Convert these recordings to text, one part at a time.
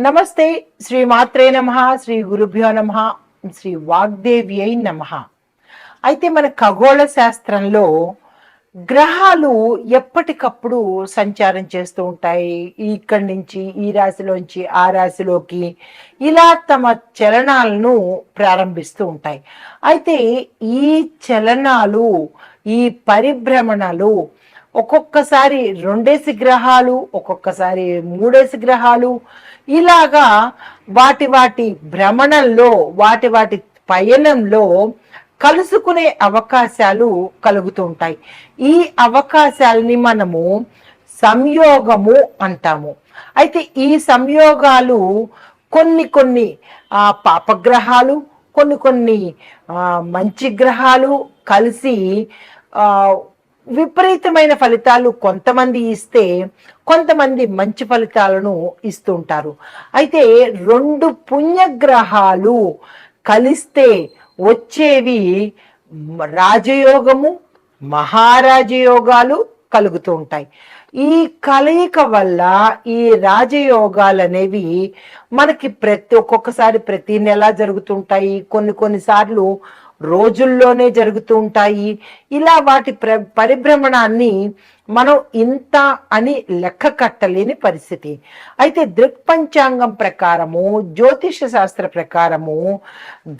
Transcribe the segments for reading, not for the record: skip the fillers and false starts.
నమస్తే. శ్రీ మాత్రే నమః, శ్రీ గురుభ్యో నమః, శ్రీ వాగ్దేవ్యై నమః. అయితే మన ఖగోళ శాస్త్రంలో గ్రహాలు ఎప్పటికప్పుడు సంచారం చేస్తూ ఉంటాయి. ఇక్కడి నుంచి ఈ రాశిలోంచి ఆ రాశిలోకి ఇలా తమ చలనాలను ప్రారంభిస్తూ ఉంటాయి. అయితే ఈ చలనాలు, ఈ పరిభ్రమణలు ఒక్కొక్కసారి 2 గ్రహాలు, ఒక్కొక్కసారి 3 గ్రహాలు, ఇలాగా వాటి వాటి భ్రమణంలో, వాటి పయనంలో కలుసుకునే అవకాశాలు కలుగుతూ ఉంటాయి. ఈ అవకాశాలని మనము సంయోగము అంటాము. అయితే ఈ సంయోగాలు కొన్ని పాపగ్రహాలు, కొన్ని మంచి గ్రహాలు కలిసి విపరీతమైన ఫలితాలు కొంతమంది ఇస్తే, కొంతమంది మంచి ఫలితాలను ఇస్తూ ఉంటారు. అయితే 2 పుణ్యగ్రహాలు కలిస్తే వచ్చేవి రాజయోగము, మహారాజయోగాలు కలుగుతూ ఉంటాయి. ఈ కలయిక వల్ల ఈ రాజయోగాలు అనేవి మనకి ఒక్కొక్కసారి ప్రతి నెల జరుగుతుంటాయి, కొన్నిసార్లు రోజుల్లోనే జరుగుతూ ఉంటాయి. ఇలా వాటి పరిభ్రమణాన్ని మనం ఇంత అని లెక్క కట్టలేని పరిస్థితి. అయితే దృక్పంచాంగం ప్రకారము, జ్యోతిష శాస్త్ర ప్రకారము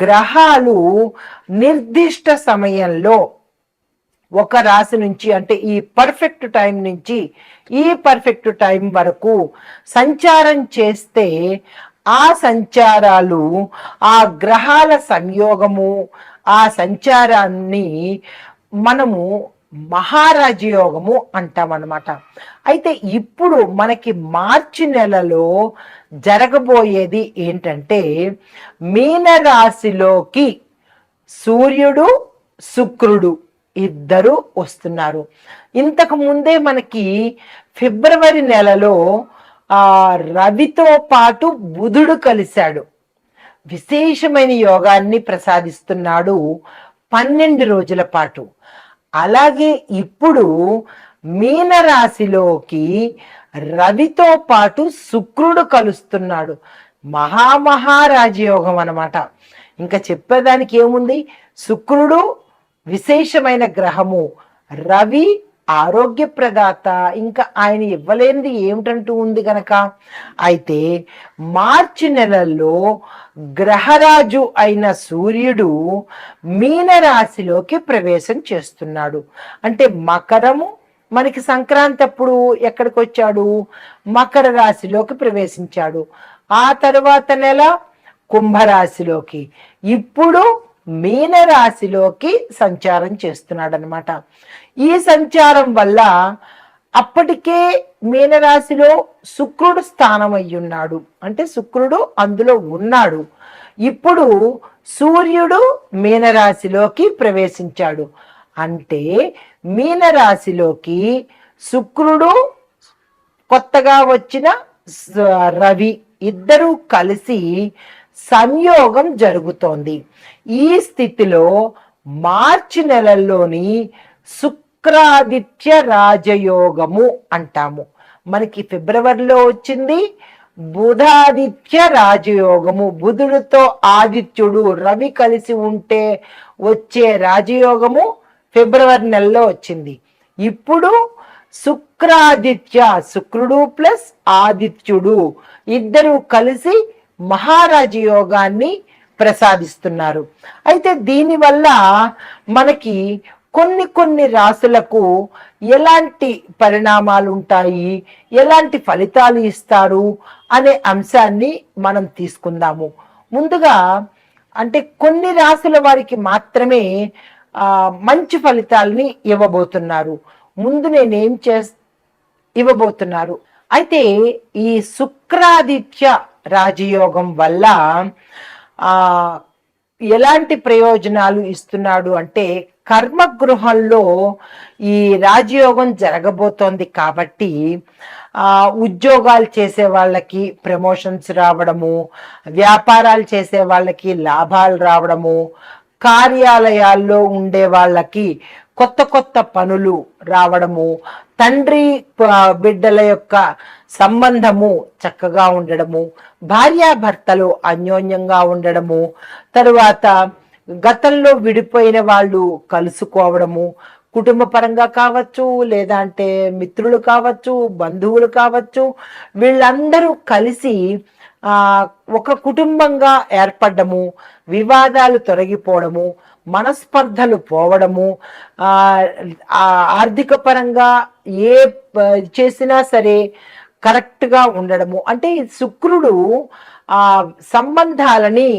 గ్రహాలు నిర్దిష్ట సమయంలో ఒక రాశి నుంచి, అంటే ఈ పర్ఫెక్ట్ టైం నుంచి ఈ పర్ఫెక్ట్ టైం వరకు సంచారం చేస్తే ఆ సంచారాలు, ఆ గ్రహాల సంయోగము, ఆ సంచారాన్ని మనము మహారాజయోగము అంటామన్నమాట. అయితే ఇప్పుడు మనకి మార్చి నెలలో జరగబోయేది ఏంటంటే, మీనరాశిలోకి సూర్యుడు, శుక్రుడు ఇద్దరు వస్తున్నారు. ఇంతకు ముందే మనకి ఫిబ్రవరి నెలలో రవితో పాటు బుధుడు కలిశాడు. విశేషమైన యోగాన్ని ప్రసాదిస్తున్నాడు 12 రోజుల పాటు. అలాగే ఇప్పుడు మీనరాశిలోకి రవితో పాటు శుక్రుడు కలుస్తున్నాడు. మహారాజయోగం అన్నమాట. ఇంకా చెప్పేదానికి ఏముంది? శుక్రుడు విశేషమైన గ్రహము, రవి ఆరోగ్య ప్రదాత, ఇంకా ఆయన ఇవ్వలేనిది ఏమిటంటూ ఉంది గనక. అయితే మార్చి నెలల్లో గ్రహరాజు అయిన సూర్యుడు మీనరాశిలోకి ప్రవేశం చేస్తున్నాడు. అంటే మకరము, మనకి సంక్రాంతి అప్పుడు ఎక్కడికి వచ్చాడు? మకర రాశిలోకి ప్రవేశించాడు. ఆ తర్వాత నెల కుంభరాశిలోకి, ఇప్పుడు మీనరాశిలోకి సంచారం చేస్తున్నాడు అనమాట. ఈ సంచారం వల్ల అప్పటికే మీనరాశిలో శుక్రుడు స్థానం అయ్యున్నాడు, అంటే శుక్రుడు అందులో ఉన్నాడు. ఇప్పుడు సూర్యుడు మీనరాశిలోకి ప్రవేశించాడు. అంటే మీనరాశిలోకి శుక్రుడు, కొత్తగా వచ్చిన రవి ఇద్దరూ కలిసి సంయోగం జరుగుతోంది. ఈ స్థితిలో మార్చి నెలల్లోని శుక్రాదిత్య రాజయోగము అంటాము. మనకి ఫిబ్రవరిలో వచ్చింది బుధాదిత్య రాజయోగము. బుధుడితో ఆదిత్యుడు, రవి కలిసి ఉంటే వచ్చే రాజయోగము ఫిబ్రవరి నెలలో వచ్చింది. ఇప్పుడు శుక్రాదిత్య, శుక్రుడు ప్లస్ ఆదిత్యుడు ఇద్దరు కలిసి మహారాజయోగాన్ని ప్రసాదిస్తున్నారు. అయితే దీనివల్ల మనకి కొన్ని రాశులకు ఎలాంటి పరిణామాలు ఉంటాయి, ఎలాంటి ఫలితాలు ఇస్తారు అనే అంశాన్ని మనం తీసుకుందాము. ముందుగా అంటే కొన్ని రాశుల వారికి మాత్రమే మంచి ఫలితాలని ఇవ్వబోతున్నారు. ముందు నేనేం ఇవ్వబోతున్నారు. అయితే ఈ శుక్రాదిత్య రాజయోగం వల్ల ఎలాంటి ప్రయోజనాలు ఇస్తున్నాడు అంటే, కర్మగృహంలో ఈ రాజయోగం జరగబోతోంది కాబట్టి ఉద్యోగాలు చేసే వాళ్ళకి ప్రమోషన్స్ రావడము, వ్యాపారాలు చేసే వాళ్ళకి లాభాలు రావడము, కార్యాలయాల్లో ఉండే వాళ్ళకి కొత్త పనులు రావడము, తండ్రి బిడ్డల యొక్క సంబంధము చక్కగా ఉండడము, భార్యాభర్తలు అన్యోన్యంగా ఉండడము, తరువాత గతంలో విడిపోయిన వాళ్ళు కలుసుకోవడము, కుటుంబ పరంగా కావచ్చు, లేదా అంటే మిత్రులు కావచ్చు, బంధువులు కావచ్చు, వీళ్ళందరూ కలిసి ఒక కుటుంబంగా ఏర్పడము, వివాదాలు తొలగిపోవడము, మనస్పర్ధలు పోవడము, ఆర్థిక పరంగా ఏ చేసినా సరే కరెక్ట్గా ఉండడము. అంటే శుక్రుడు ఆ సంబంధాలని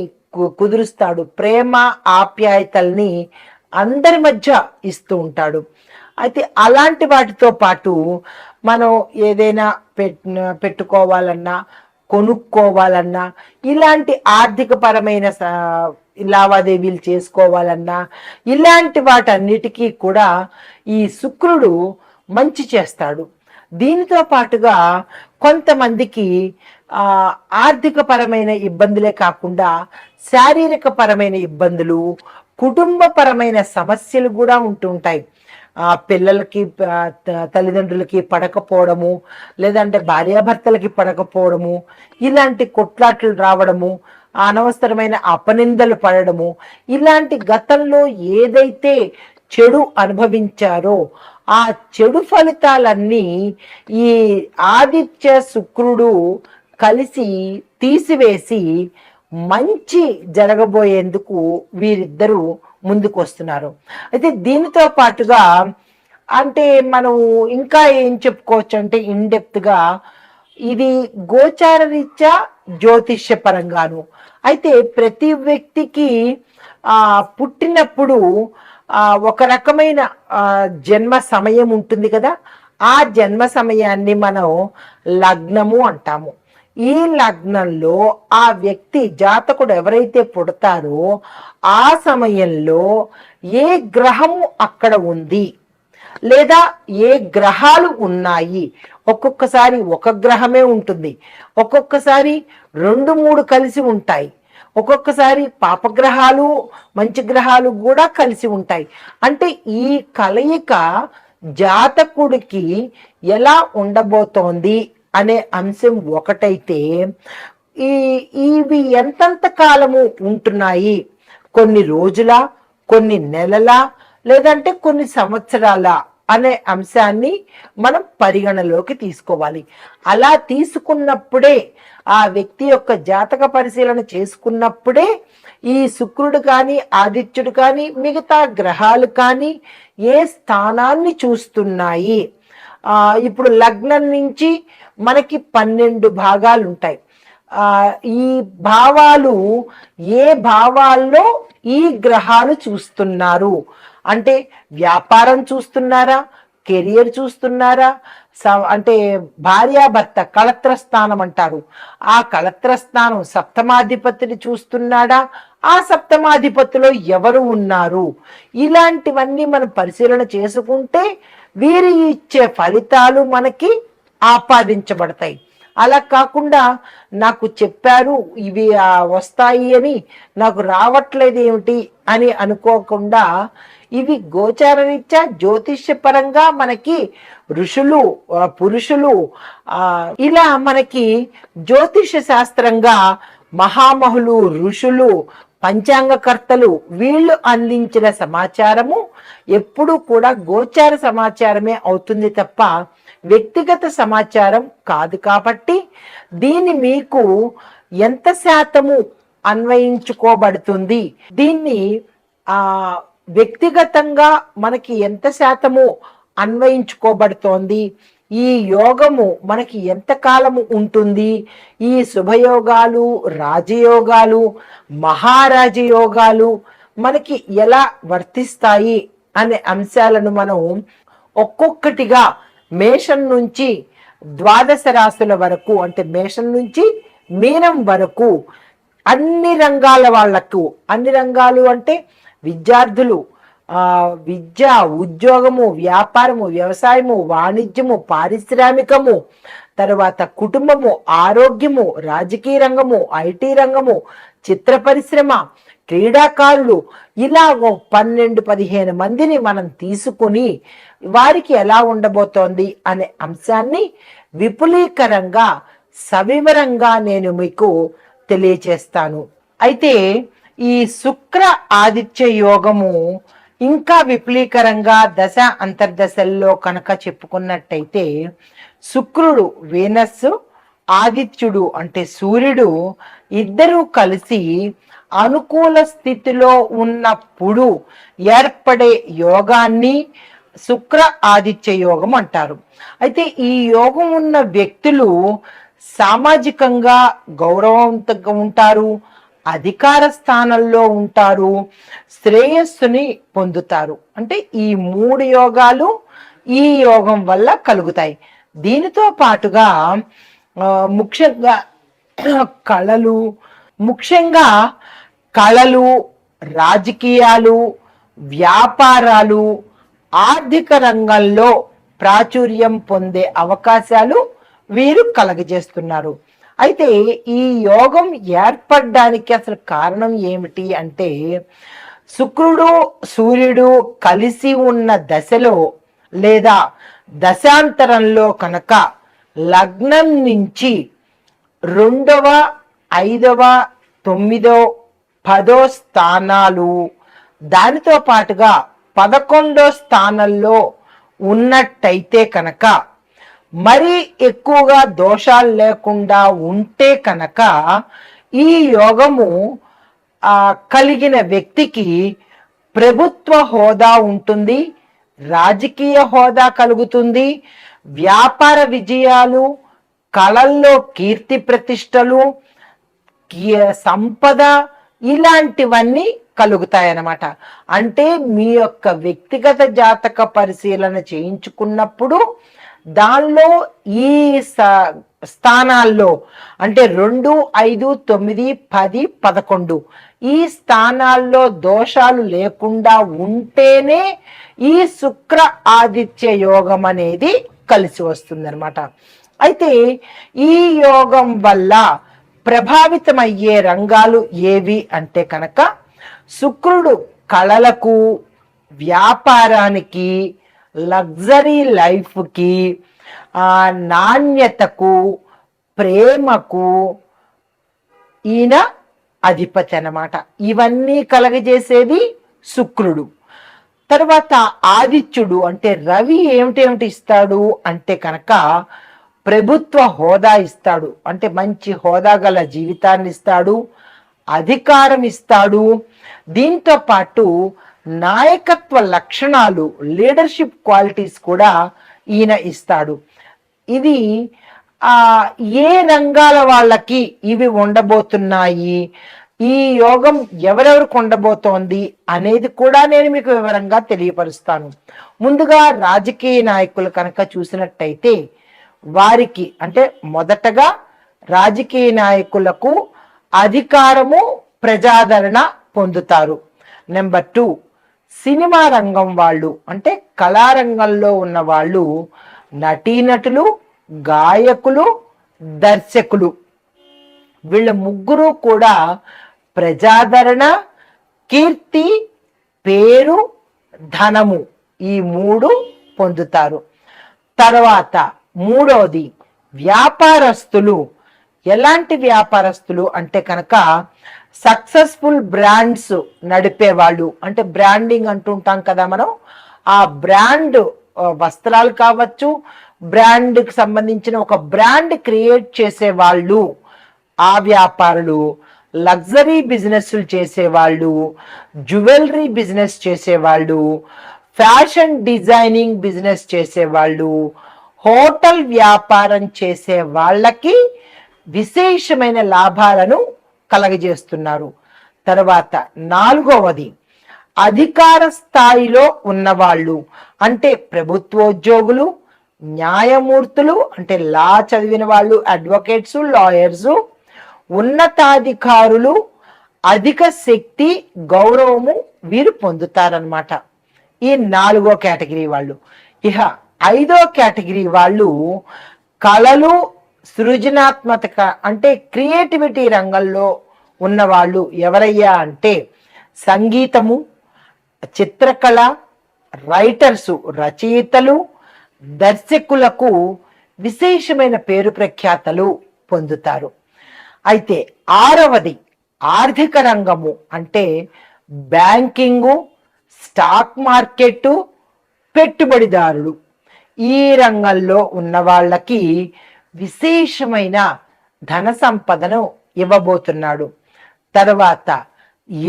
కుదురుస్తాడు, ప్రేమ ఆప్యాయతల్ని అందరి మధ్య ఇస్తూ ఉంటాడు. అయితే అలాంటి వాటితో పాటు మనం ఏదైనా పెట్టుకోవాలన్నా, కొనుక్కోవాలన్నా, ఇలాంటి ఆర్థిక పరమైన లావాదేవీలు చేసుకోవాలన్నా, ఇలాంటి వాటన్నిటికీ కూడా ఈ శుక్రుడు మంచి చేస్తాడు. దీనితో పాటుగా కొంతమందికి ఆర్థిక పరమైన ఇబ్బందులే కాకుండా శారీరక పరమైన ఇబ్బందులు, కుటుంబపరమైన సమస్యలు కూడా ఉంటుంటాయి. పిల్లలకి తల్లిదండ్రులకి పడకపోవడము, లేదంటే భార్యాభర్తలకి పడకపోవడము, ఇలాంటి కొట్లాట్లు రావడము, అనవసరమైన అపనిందలు పడడము, ఇలాంటి గతంలో ఏదైతే చెడు అనుభవించారో ఆ చెడు ఫలితాలన్నీ ఈ ఆదిత్య శుక్రుడు కలిసి తీసివేసి మంచి జరగబోయేందుకు వీరిద్దరూ ముందుకు వస్తున్నారు. అయితే దీనితో పాటుగా అంటే మనం ఇంకా ఏం చెప్పుకోవచ్చు అంటే ఇన్డెప్త్గా ఇది గోచార రీత్యా జ్యోతిష్య పరంగాను. అయితే ప్రతి వ్యక్తికి పుట్టినప్పుడు ఒక రకమైన జన్మ సమయం ఉంటుంది కదా, ఆ జన్మ సమయాన్ని మనం లగ్నము అంటాము. ఈ లగ్నంలో ఆ వ్యక్తి జాతకుడు ఎవరైతే పుడతారో ఆ సమయంలో ఏ గ్రహము అక్కడ ఉంది, లేదా ఏ గ్రహాలు ఉన్నాయి. ఒక్కొక్కసారి ఒక గ్రహమే ఉంటుంది, ఒక్కొక్కసారి 2-3 కలిసి ఉంటాయి, ఒక్కొక్కసారి పాపగ్రహాలు మంచి గ్రహాలు కూడా కలిసి ఉంటాయి. అంటే ఈ కలయిక జాతకుడికి ఎలా ఉండబోతోంది అనే అంశం ఒకటైతే, ఇవి ఎంతంత కాలము ఉంటున్నాయి, కొన్ని రోజుల, కొన్ని నెలల, లేదంటే కొన్ని సంవత్సరాల అనే అంశాన్ని మనం పరిగణలోకి తీసుకోవాలి. అలా తీసుకున్నప్పుడే, ఆ వ్యక్తి యొక్క జాతక పరిశీలన చేసుకున్నప్పుడే ఈ శుక్రుడు కానీ, ఆదిత్యుడు కానీ, మిగతా గ్రహాలు కానీ ఏ స్థానాన్ని చూస్తున్నాయి. ఇప్పుడు లగ్నం నుంచి మనకి 12 భాగాలు ఉంటాయి. ఈ భావాలు ఏ భావాల్లో ఈ గ్రహాలు చూస్తున్నారు అంటే, వ్యాపారం చూస్తున్నారా, కెరియర్ చూస్తున్నారా, అంటే భార్యాభర్త కళత్ర స్థానం అంటారు, ఆ కళత్ర స్థానం సప్తమాధిపతిని చూస్తున్నాడా, ఆ సప్తమాధిపతిలో ఎవరు ఉన్నారు, ఇలాంటివన్నీ మనం పరిశీలన చేసుకుంటే వీరి ఇచ్చే ఫలితాలు మనకి ఆపాదించబడతాయి. అలా కాకుండా నాకు చెప్పారు ఇవి వస్తాయి అని నాకు రావట్లేదు ఏమిటి అని అనుకోకుండా, ఇవి గోచార రీత్యా జ్యోతిష్య పరంగా మనకి ఋషులు, పురుషులు, ఇలా మనకి జ్యోతిష శాస్త్రంగా మహామహులు, ఋషులు, పంచాంగకర్తలు వీళ్ళు అందించిన సమాచారము ఎప్పుడూ కూడా గోచార సమాచారమే అవుతుంది తప్ప వ్యక్తిగత సమాచారం కాదు. కాబట్టి దీన్ని మీకు ఎంత శాతము అన్వయించుకోబడుతుంది, దీన్ని వ్యక్తిగతంగా మనకి ఎంత శాతము అన్వయించుకోబడుతోంది, ఈ యోగము మనకి ఎంత కాలము ఉంటుంది, ఈ శుభయోగాలు, రాజయోగాలు, మహారాజయోగాలు మనకి ఎలా వర్తిస్తాయి అనే అంశాలను మనం ఒక్కొక్కటిగా మేషం నుంచి ద్వాదశ రాశుల వరకు, అంటే మేషం నుంచి మీనం వరకు అన్ని రంగాల వాళ్లకు, అన్ని రంగాలు అంటే విద్యార్థులు, విద్య, ఉద్యోగము, వ్యాపారము, వ్యవసాయము, వాణిజ్యము, పారిశ్రామికము, తర్వాత కుటుంబము, ఆరోగ్యము, రాజకీయ రంగము, ఐటీ రంగము, చిత్ర పరిశ్రమ, క్రీడాకారులు, ఇలా ఓ 12-15 మందిని మనం తీసుకుని వారికి ఎలా ఉండబోతోంది అనే అంశాన్ని విపులీకరంగా సవివరంగా నేను మీకు తెలియచేస్తాను. అయితే ఈ శుక్ర ఆదిత్య యోగము ఇంకా విపులీకరంగా దశ అంతర్దశల్లో కనుక చెప్పుకున్నట్టయితే, శుక్రుడు వీనస్, ఆదిత్యుడు అంటే సూర్యుడు ఇద్దరూ కలిసి అనుకూల స్థితిలో ఉన్నప్పుడు ఏర్పడే యోగాన్ని శుక్ర ఆదిత్య యోగం అంటారు. అయితే ఈ యోగం ఉన్న వ్యక్తులు సామాజికంగా గౌరవవంతంగా ఉంటారు, అధికార స్థానంలో ఉంటారు, శ్రేయస్సుని పొందుతారు. అంటే ఈ 3 యోగాలు ఈ యోగం వల్ల కలుగుతాయి. దీనితో పాటుగా ముఖ్యంగా కళలు, రాజకీయాలు, వ్యాపారాలు, ఆర్థిక రంగంలో ప్రాచుర్యం పొందే అవకాశాలు వీరు కలగజేస్తున్నారు. అయితే ఈ యోగం ఏర్పడడానికి అసలు కారణం ఏమిటి అంటే, శుక్రుడు సూర్యుడు కలిసి ఉన్న దశలో లేదా దశాంతరంలో కనుక లగ్నం నుంచి 2వ, 5వ, 9వ, 10వ స్థానాలు, దానితో పాటుగా 11వ స్థానంలో ఉన్నట్టయితే కనుక, మరీ ఎక్కువగా దోషాలు లేకుండా ఉంటే కనుక ఈ యోగము కలిగిన వ్యక్తికి ప్రభుత్వ హోదా ఉంటుంది, రాజకీయ హోదా కలుగుతుంది, వ్యాపార విజయాలు, కళల్లో కీర్తి ప్రతిష్టలు, సంపద, ఇలాంటివన్నీ కలుగుతాయన్నమాట. అంటే మీ యొక్క వ్యక్తిగత జాతక పరిశీలన చేయించుకున్నప్పుడు దానిలో ఈ స్థానాల్లో అంటే 2, 5, 9, 10, 11 ఈ స్థానాల్లో దోషాలు లేకుండా ఉంటేనే ఈ శుక్ర ఆదిత్య యోగం అనేది కలిసి వస్తుంది అనమాట. అయితే ఈ యోగం వల్ల ప్రభావితమయ్యే రంగాలు ఏవి అంటే కనుక, శుక్రుడు కళలకు, వ్యాపారానికి, లగ్జరీ లైఫ్కి, నాణ్యతకు, ప్రేమకు ఈయన అధిపతి అన్నమాట. ఇవన్నీ కలగజేసేది శుక్రుడు. తర్వాత ఆదిత్యుడు అంటే రవి ఏమిటేమిటి ఇస్తాడు అంటే కనుక, ప్రభుత్వ హోదా ఇస్తాడు, అంటే మంచి హోదా గల జీవితాన్ని ఇస్తాడు, అధికారం ఇస్తాడు, దీంతో పాటు నాయకత్వ లక్షణాలు, లీడర్షిప్ క్వాలిటీస్ కూడా ఈయన ఇస్తాడు. ఇది ఏ రంగాల వాళ్ళకి ఇవి ఉండబోతున్నాయి, ఈ యోగం ఎవరెవరికి ఉండబోతోంది అనేది కూడా నేను మీకు వివరంగా తెలియపరుస్తాను. ముందుగా రాజకీయ నాయకులు కనుక చూసినట్టయితే వారికి అంటే మొదటగా రాజకీయ నాయకులకు అధికారము, ప్రజాదరణ పొందుతారు. నెంబర్ 2 సినిమా రంగం వాళ్ళు అంటే కళారంగంలో ఉన్న వాళ్ళు, నటీనటులు, గాయకులు, దర్శకులు, వీళ్ళ ముగ్గురు కూడా ప్రజాదరణ, కీర్తి, పేరు, ధనము ఈ 3 పొందుతారు. తర్వాత 3వది వ్యాపారస్తులు. ఎలాంటి వ్యాపారస్తులు అంటే కనుక, సక్సెస్ఫుల్ బ్రాండ్స్ నడిపేవాళ్ళు, అంటే బ్రాండింగ్ అంటుంటాం కదా మనం, ఆ బ్రాండ్ వస్త్రాలు కావచ్చు, బ్రాండ్కి సంబంధించిన ఒక బ్రాండ్ క్రియేట్ చేసేవాళ్ళు ఆ వ్యాపారులు, లగ్జరీ బిజినెస్లు చేసేవాళ్ళు, జ్యువెలరీ బిజినెస్ చేసేవాళ్ళు, ఫ్యాషన్ డిజైనింగ్ బిజినెస్ చేసేవాళ్ళు, హోటల్ వ్యాపారం చేసే వాళ్ళకి విశేషమైన లాభాలను కలగజేస్తున్నారు. తర్వాత 4వది అధికార స్థాయిలో ఉన్నవాళ్ళు, అంటే ప్రభుత్వోద్యోగులు, న్యాయమూర్తులు అంటే లా చదివిన వాళ్ళు, అడ్వకేట్స్, లాయర్స్, ఉన్నతాధికారులు, అధిక శక్తి, గౌరవము వీరు పొందుతారనమాట. ఈ 4వ కేటగిరీ వాళ్ళు. ఇక 5వ కేటగిరీ వాళ్ళు కళలు, సృజనాత్మక అంటే క్రియేటివిటీ రంగంలో ఉన్నవాళ్ళు ఎవరయ్యా అంటే సంగీతము, చిత్రకళ, రైటర్సు రచయితలు, దర్శకులకు విశేషమైన పేరు ప్రఖ్యాతలు పొందుతారు. అయితే ఆరవది ఆర్థిక రంగము అంటే బ్యాంకింగు, స్టాక్ మార్కెట్, పెట్టుబడిదారులు. ఈ రంగంలో ఉన్న వాళ్ళకి విశేషమైన ధన సంపదను ఇవ్వబోతున్నాడు. తర్వాత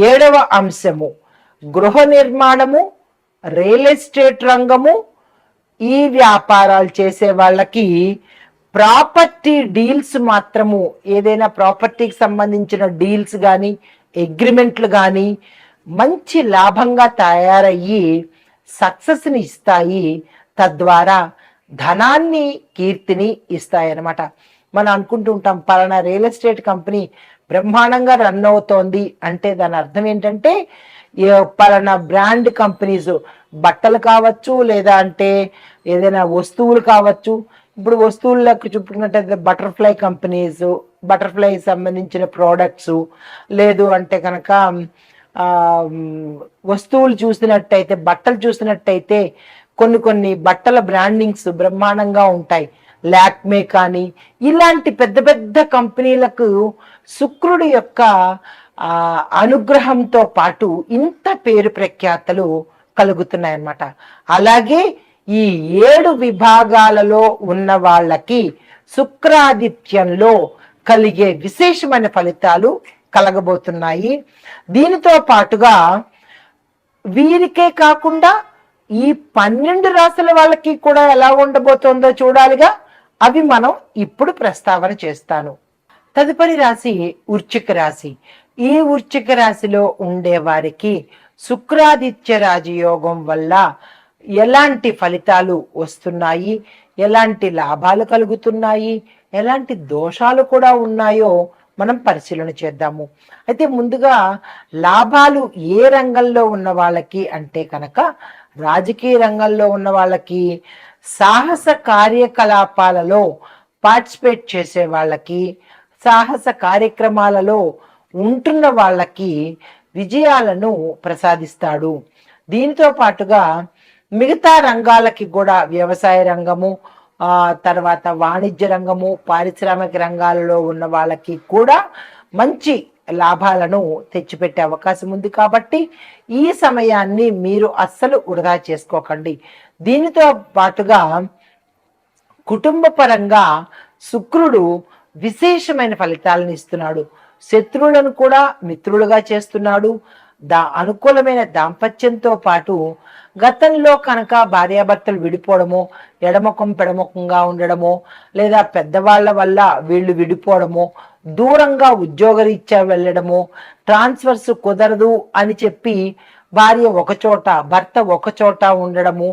ఏడవ అంశము గృహ నిర్మాణము, రియల్ ఎస్టేట్ రంగము. ఈ వ్యాపారాలు చేసే వాళ్ళకి ప్రాపర్టీ డీల్స్ మాత్రము, ఏదైనా ప్రాపర్టీకి సంబంధించిన డీల్స్ కానీ అగ్రిమెంట్లు కానీ మంచి లాభంగా తయారయ్యి సక్సెస్ని ఇస్తాయి. తద్వారా ధనాన్ని, కీర్తిని ఇస్తాయన్నమాట. మనం అనుకుంటూ ఉంటాం పలానా రియల్ ఎస్టేట్ కంపెనీ బ్రహ్మాండంగా రన్ అవుతోంది అంటే దాని అర్థం ఏంటంటే పలానా బ్రాండ్ కంపెనీస్, బట్టలు కావచ్చు, లేదా అంటే ఏదైనా వస్తువులు కావచ్చు. ఇప్పుడు వస్తువులకు చూపుకున్నట్టయితే బటర్ఫ్లై కంపెనీస్, బటర్ఫ్లై సంబంధించిన ప్రోడక్ట్స్, లేదు అంటే కనుక వస్తువులు చూసినట్టయితే, బట్టలు చూసినట్టయితే కొన్ని బట్టల బ్రాండింగ్స్ బ్రహ్మాండంగా ఉంటాయి. లాక్మే కానీ ఇలాంటి పెద్ద పెద్ద కంపెనీలకు శుక్రుడి యొక్క అనుగ్రహంతో పాటు ఇంత పేరు ప్రఖ్యాతలు కలుగుతున్నాయన్నమాట. అలాగే ఈ 7 విభాగాలలో ఉన్న వాళ్ళకి శుక్రాదిత్యంలో కలిగే విశేషమైన ఫలితాలు కలగబోతున్నాయి. దీనితో పాటుగా వీరికే కాకుండా ఈ 12 రాశుల వాళ్ళకి కూడా ఎలా ఉండబోతోందో చూడాలిగా. అవి మనం ఇప్పుడు ప్రస్తావన చేస్తాను. తదుపరి రాశి వృశ్చిక రాశి. ఈ వృశ్చిక రాశిలో ఉండే వారికి శుక్రాదిత్య రాజయోగం వల్ల ఎలాంటి ఫలితాలు వస్తున్నాయి, ఎలాంటి లాభాలు కలుగుతున్నాయి, ఎలాంటి దోషాలు కూడా ఉన్నాయో మనం పరిశీలన చేద్దాము. అయితే ముందుగా లాభాలు ఏ రంగంలో ఉన్న వాళ్ళకి అంటే కనుక రాజకీయ రంగంలో ఉన్న వాళ్ళకి, సాహస కార్యకలాపాలలో పార్టిసిపేట్ చేసే వాళ్ళకి, సాహస కార్యక్రమాలలో ఉంటున్న వాళ్ళకి విజయాలను ప్రసాదిస్తాడు. దీనితో పాటుగా మిగతా రంగాలకి కూడా వ్యవసాయ రంగము, తర్వాత వాణిజ్య రంగము, పారిశ్రామిక రంగాలలో ఉన్న వాళ్ళకి కూడా మంచి లాభాలను తెచ్చిపెట్టే అవకాశం ఉంది. కాబట్టి ఈ సమయాన్ని మీరు అస్సలు వృధా చేసుకోకండి. దీనితో పాటుగా కుటుంబ పరంగా శుక్రుడు విశేషమైన ఫలితాలను ఇస్తున్నాడు. శత్రువులను కూడా మిత్రులుగా చేస్తున్నాడు. అనుకూలమైన దాంపత్యంతో పాటు గతంలో కనుక భార్యాభర్తలు విడిపోవడము, ఎడముఖం పెడముఖంగా ఉండడము, లేదా పెద్దవాళ్ల వల్ల వీళ్ళు విడిపోవడము, దూరంగా ఉద్యోగరీత్యా వెళ్ళడము, ట్రాన్స్ఫర్స్ కుదరదు అని చెప్పి భార్య ఒకచోట భర్త ఒకచోట ఉండడము,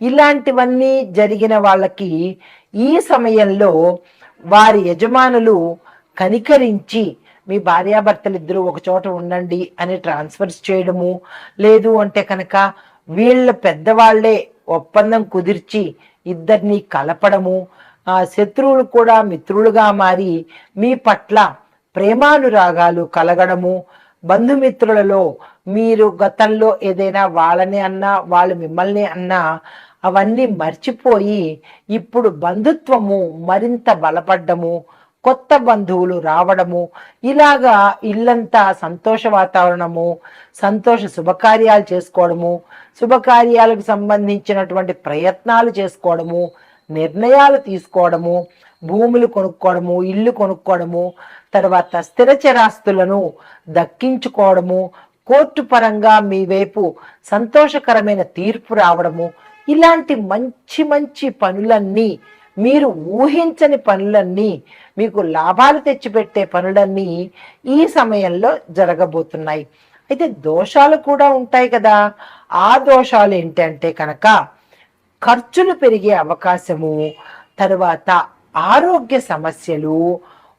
ఇలాంటివన్నీ జరిగిన వాళ్ళకి ఈ సమయంలో వారి యజమానులు కనికరించి మీ భార్యాభర్తలు ఇద్దరు ఒక చోట ఉండండి అని ట్రాన్స్ఫర్స్ చేయడము, లేదు అంటే కనుక వీళ్ళ పెద్దవాళ్లే ఒప్పందం కుదిర్చి ఇద్దరిని కలపడము, శత్రువులు కూడా మిత్రులుగా మారి మీ పట్ల ప్రేమానురాగాలు కలగడము, బంధుమిత్రులలో మీరు గతంలో ఏదైనా వాళ్ళని అన్నా వాళ్ళు మిమ్మల్ని అన్నా అవన్నీ మర్చిపోయి ఇప్పుడు బంధుత్వము మరింత బలపడ్డము, కొత్త బంధువులు రావడము, ఇలాగా ఇల్లంతా సంతోష వాతావరణము, సంతోష శుభకార్యాలు చేసుకోవడము, శుభకార్యాలకు సంబంధించినటువంటి ప్రయత్నాలు చేసుకోవడము, నిర్ణయాలు తీసుకోవడము, భూములు కొనుక్కోవడము, ఇల్లు కొనుక్కోవడము, తర్వాత స్థిరచరాస్తులను దక్కించుకోవడము, కోర్టు పరంగా మీ వైపు సంతోషకరమైన తీర్పు రావడము, ఇలాంటి మంచి మంచి పనులన్నీ, మీరు ఊహించని పనులన్నీ, మీకు లాభాలు తెచ్చిపెట్టే పనులన్నీ ఈ సమయంలో జరగబోతున్నాయి. అయితే దోషాలు కూడా ఉంటాయి కదా. ఆ దోషాలు ఏంటంటే కనుక ఖర్చులు పెరిగే అవకాశము, తరువాత ఆరోగ్య సమస్యలు,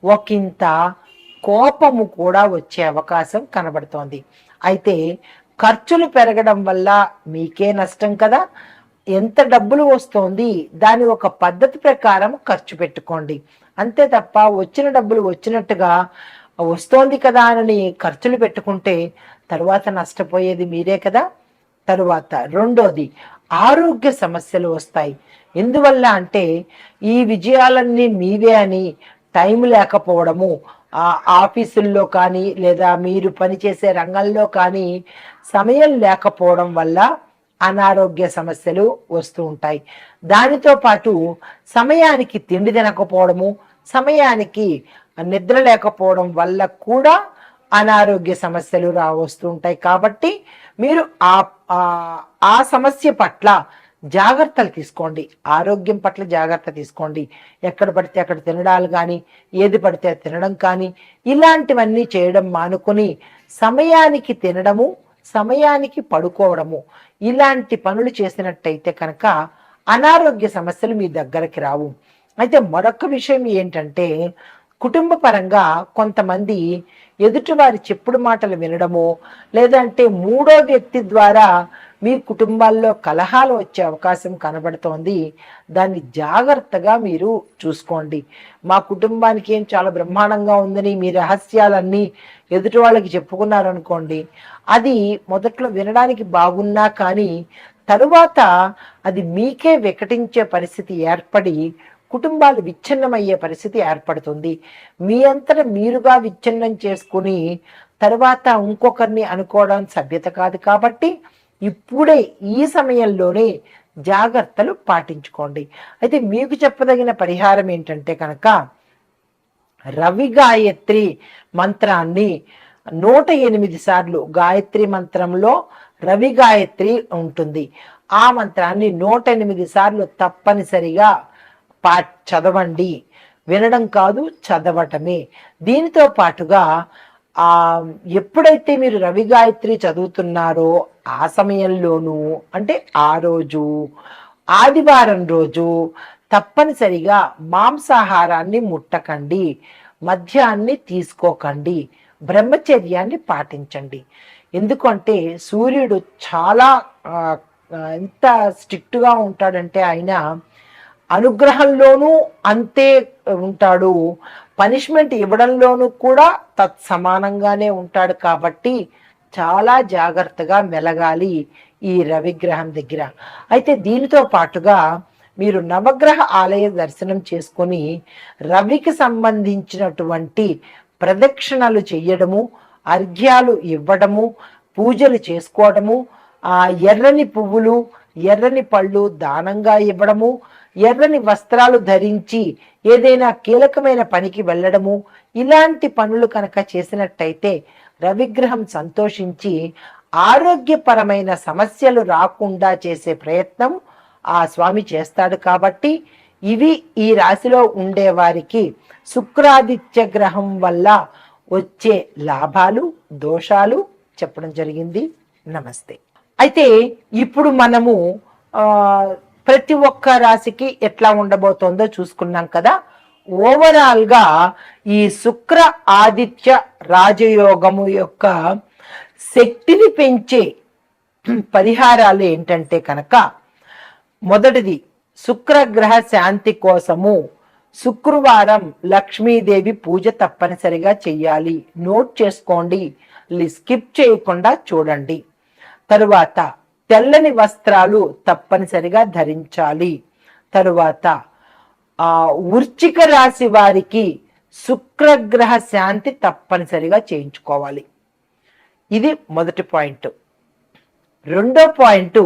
ఒకంత కోపము కూడా వచ్చే అవకాశం కనబడుతోంది. అయితే ఖర్చులు పెరగడం వల్ల మీకే నష్టం కదా. ఎంత డబ్బులు వస్తోంది దాని ఒక పద్ధతి ప్రకారం ఖర్చు పెట్టుకోండి. అంతే తప్ప వచ్చిన డబ్బులు వచ్చినట్టుగా వస్తోంది కదా అని ఖర్చులు పెట్టుకుంటే తరువాత నష్టపోయేది మీరే కదా. తరువాత రెండోది, ఆరోగ్య సమస్యలు వస్తాయి. ఎందువల్ల అంటే ఈ విజయాలన్నీ మీవే అని టైం లేకపోవడము, ఆఫీసుల్లో కానీ లేదా మీరు పనిచేసే రంగంలో కానీ సమయం లేకపోవడం వల్ల అనారోగ్య సమస్యలు వస్తూ ఉంటాయి. దానితో పాటు సమయానికి తిండి తినకపోవడము, సమయానికి నిద్ర లేకపోవడం వల్ల కూడా అనారోగ్య సమస్యలు వస్తూ ఉంటాయి. కాబట్టి మీరు ఆ సమస్య పట్ల జాగ్రత్తలు తీసుకోండి. ఆరోగ్యం పట్ల జాగ్రత్త తీసుకోండి. ఎక్కడ పడితే అక్కడ తినడాలు కానీ, ఏది పడితే తినడం కానీ, ఇలాంటివన్నీ చేయడం మానుకొని సమయానికి తినడము, సమయానికి పడుకోవడము, ఇలాంటి పనులు చేసినట్టయితే కనుక అనారోగ్య సమస్యలు మీ దగ్గరికి రావు. అయితే మరొక విషయం ఏంటంటే, కుటుంబ పరంగా కొంతమంది ఎదుటివారి చెప్పుడు మాటలు వినడము, లేదంటే మూడో వ్యక్తి ద్వారా మీ కుటుంబాల్లో కలహాలు వచ్చే అవకాశం కనబడుతోంది. దాన్ని జాగ్రత్తగా మీరు చూసుకోండి. మా కుటుంబానికి ఏం చాలా బ్రహ్మాండంగా ఉందని మీ రహస్యాలన్నీ ఎదుటి వాళ్ళకి చెప్పుకున్నారనుకోండి, అది మొదట్లో వినడానికి బాగున్నా కానీ తరువాత అది మీకే వికటించే పరిస్థితి ఏర్పడి కుటుంబాలు విచ్ఛిన్నమయ్యే పరిస్థితి ఏర్పడుతుంది. మీ అంతటా మీరుగా విచ్ఛిన్నం చేసుకుని తర్వాత ఇంకొకరిని అనుకోవడం సభ్యత కాదు. కాబట్టి ఇప్పుడే ఈ సమయంలోనే జాగ్రత్తలు పాటించుకోండి. అయితే మీకు చెప్పదగిన పరిహారం ఏంటంటే కనుక, రవి గాయత్రి మంత్రాన్ని 108 సార్లు, గాయత్రి మంత్రంలో రవి గాయత్రి ఉంటుంది, ఆ మంత్రాన్ని 108 సార్లు తప్పనిసరిగా చదవండి. వినడం కాదు, చదవటమే. దీనితో పాటుగా ఎప్పుడైతే మీరు రవి గాయత్రి చదువుతున్నారో ఆ సమయంలోనూ, అంటే ఆ రోజు ఆదివారం రోజు తప్పనిసరిగా మాంసాహారాన్ని ముట్టకండి, మద్యాన్ని తీసుకోకండి, బ్రహ్మచర్యాన్ని పాటించండి. ఎందుకంటే సూర్యుడు చాలా ఎంత స్ట్రిక్ట్గా ఉంటాడంటే ఆయన అనుగ్రహంలోనూ అంతే ఉంటాడు, పనిష్మెంట్ ఇవ్వడంలోనూ కూడా తత్సమానంగానే ఉంటాడు. కాబట్టి చాలా జాగ్రత్తగా మెలగాలి ఈ రవిగ్రహం దగ్గర. అయితే దీనితో పాటుగా మీరు నవగ్రహ ఆలయ దర్శనం చేసుకొని రవికి సంబంధించినటువంటి ప్రదక్షిణలు చెయ్యడము, అర్ఘ్యాలు ఇవ్వడము, పూజలు చేసుకోవడము, ఎర్రని పువ్వులు, ఎర్రని పళ్ళు దానంగా ఇవ్వడము, ఎర్రని వస్త్రాలు ధరించి ఏదైనా కీలకమైన పనికి వెళ్ళడము, ఇలాంటి పనులు కనుక చేసినట్టయితే రవిగ్రహం సంతోషించి ఆరోగ్యపరమైన సమస్యలు రాకుండా చేసే ప్రయత్నం ఆ స్వామి చేస్తాడు. కాబట్టి ఇవి ఈ రాశిలో ఉండే వారికి శుక్రాదిత్య గ్రహం వల్ల వచ్చే లాభాలు, దోషాలు చెప్పడం జరిగింది. నమస్తే. అయితే ఇప్పుడు మనము ప్రతి ఒక్క రాశికి ఎట్లా ఉండబోతోందో చూసుకున్నాం కదా. ఓవరాల్ గా ఈ శుక్ర ఆదిత్య రాజయోగము యొక్క శక్తిని పెంచే పరిహారాలు ఏంటంటే కనుక, మొదటిది శుక్రగ్రహ శాంతి కోసము శుక్రవారం లక్ష్మీదేవి పూజ తప్పనిసరిగా చెయ్యాలి. నోట్ చేసుకోండి, స్కిప్ చేయకుండా చూడండి. తరువాత తెల్లని వస్త్రాలు తప్పనిసరిగా ధరించాలి. తరువాత వృశ్చిక రాశి వారికి శుక్రగ్రహ శాంతి తప్పనిసరిగా చేయించుకోవాలి. ఇది మొదటి పాయింట్. రెండో పాయింట్,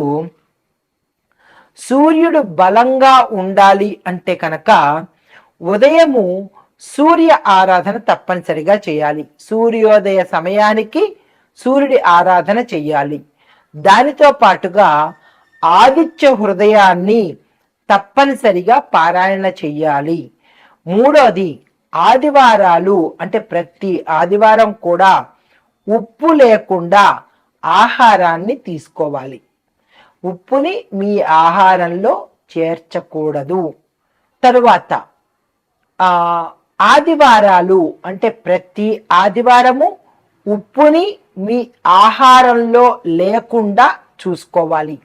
సూర్యుడు బలంగా ఉండాలి అంటే కనుక ఉదయము సూర్య ఆరాధన తప్పనిసరిగా చేయాలి. సూర్యోదయ సమయానికి సూర్యుడి ఆరాధన చెయ్యాలి. దానితో పాటుగా ఆదిత్య హృదయాన్ని తప్పనిసరిగా పారాయణ చెయ్యాలి. మూడోది, ఆదివారాలు అంటే ప్రతి ఆదివారం కూడా ఉప్పు లేకుండా ఆహారాన్ని తీసుకోవాలి. ఉప్పుని మీ ఆహారంలో చేర్చకూడదు. తరువాత ఆదివారాలు అంటే ప్రతి ఆదివారము ఉప్పుని మీ ఆహారంలో లేకుండా చూసుకోవాలి.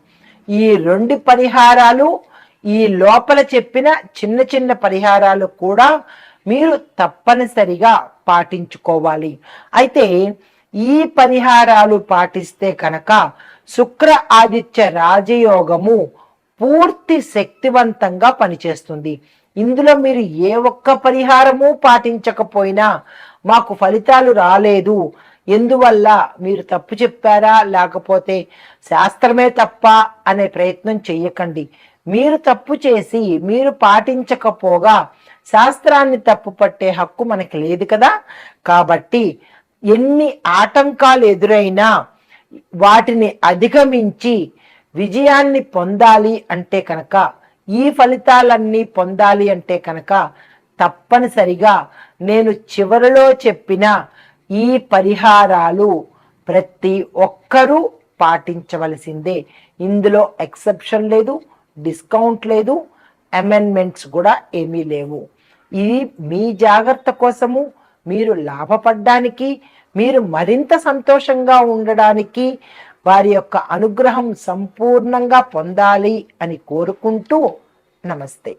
ఈ రెండు పరిహారాలు, ఈ లోపల చెప్పిన చిన్న చిన్న పరిహారాలు కూడా మీరు తప్పనిసరిగా పాటించుకోవాలి. అయితే ఈ పరిహారాలు పాటిస్తే కనుక శుక్ర ఆదిత్య రాజయోగము పూర్తి శక్తివంతంగా పనిచేస్తుంది. ఇందులో మీరు ఏ ఒక్క పరిహారము పాటించకపోయినా మాకు ఫలితాలు రాలేదు, ఎందువల్ల మీరు తప్పు చెప్పారా లేకపోతే శాస్త్రమే తప్ప అనే ప్రయత్నం చెయ్యకండి. మీరు తప్పు చేసి మీరు పాటించకపోగా శాస్త్రాన్ని తప్పు పట్టే హక్కు మనకి లేదు కదా. కాబట్టి ఎన్ని ఆటంకాలు ఎదురైనా వాటిని అధిగమించి విజయాన్ని పొందాలి అంటే కనుక, ఈ ఫలితాలన్నీ పొందాలి అంటే కనుక తప్పనిసరిగా నేను చివరిలో చెప్పిన ఈ పరిహారాలు ప్రతి ఒక్కరూ పాటించవలసిందే. ఇందులో ఎక్సెప్షన్ లేదు, డిస్కౌంట్ లేదు, అమెండ్మెంట్స్ కూడా ఏమీ లేవు. ఇది మీ జాగ్రత్త కోసము, మీరు లాభపడడానికి, మీరు మరింత సంతోషంగా ఉండడానికి, వారి యొక్క అనుగ్రహం సంపూర్ణంగా పొందాలి అని కోరుకుంటూ నమస్తే.